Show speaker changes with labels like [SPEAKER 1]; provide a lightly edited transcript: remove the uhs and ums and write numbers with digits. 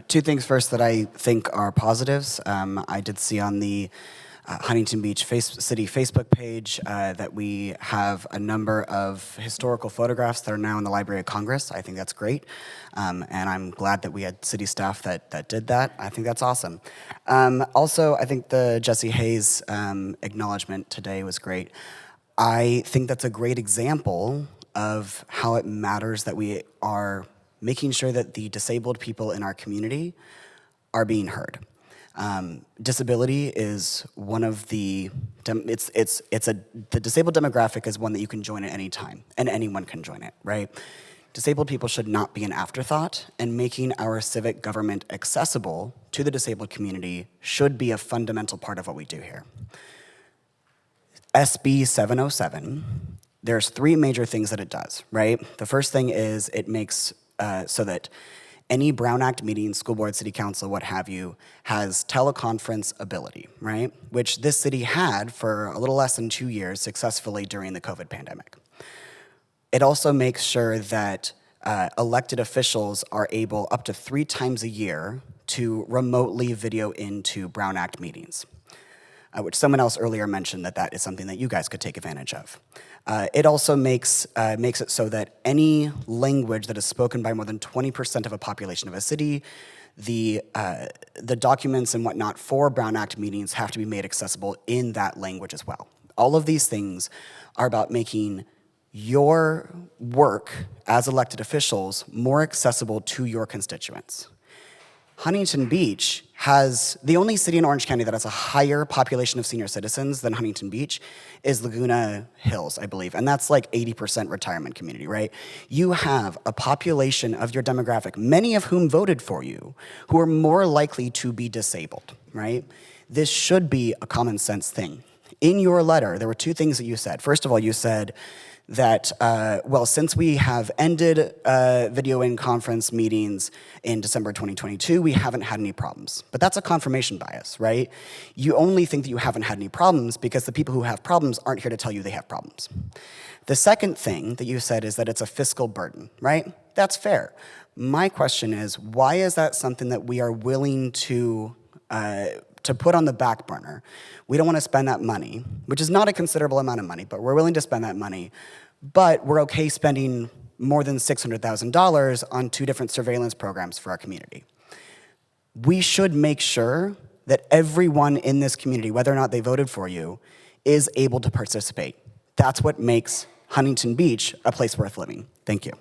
[SPEAKER 1] Two things first that I think are positives. I did see on the Huntington Beach City Facebook page that we have a number of historical photographs that are now in the Library of Congress. I think that's great. And I'm glad that we had city staff that did that. I think that's awesome. Also, I think the Jesse Hayes acknowledgement today was great. I think that's a great example of how it matters that we are making sure that the disabled people in our community are being heard. Disability is one of the, the disabled demographic is one that you can join at any time, and anyone can join it, right? Disabled people should not be an afterthought, and making our civic government accessible to the disabled community should be a fundamental part of what we do here. SB 707, there's three major things that it does, right? The first thing is it makes so that any Brown Act meeting, school board, city council, what have you, has teleconference ability, right? Which this city had for a little less than 2 years successfully during the COVID pandemic. It also makes sure that elected officials are able up to 3 times a year to remotely video into Brown Act meetings, which someone else earlier mentioned that is something that you guys could take advantage of. It also makes it so that any language that is spoken by more than 20% of a population of a city, the documents and whatnot for Brown Act meetings have to be made accessible in that language as well. All of these things are about making your work as elected officials more accessible to your constituents. Huntington Beach has, the only city in Orange County that has a higher population of senior citizens than Huntington Beach is Laguna Hills, I believe, and that's like 80% retirement community, right? You have a population of your demographic, many of whom voted for you, who are more likely to be disabled, right? This should be a common sense thing. In your letter, there were 2 things that you said. First of all, you said that, well, since we have ended video in conference meetings in December 2022, we haven't had any problems. But that's a confirmation bias, right? You only think that you haven't had any problems because the people who have problems aren't here to tell you they have problems. The second thing that you said is that it's a fiscal burden, right? That's fair. My question is, why is that something that we are willing to put on the back burner? We don't want to spend that money, which is not a considerable amount of money, but we're willing to spend that money, but we're okay spending more than $600,000 on 2 different surveillance programs for our community. We should make sure that everyone in this community, whether or not they voted for you, is able to participate. That's what makes Huntington Beach a place worth living. Thank you.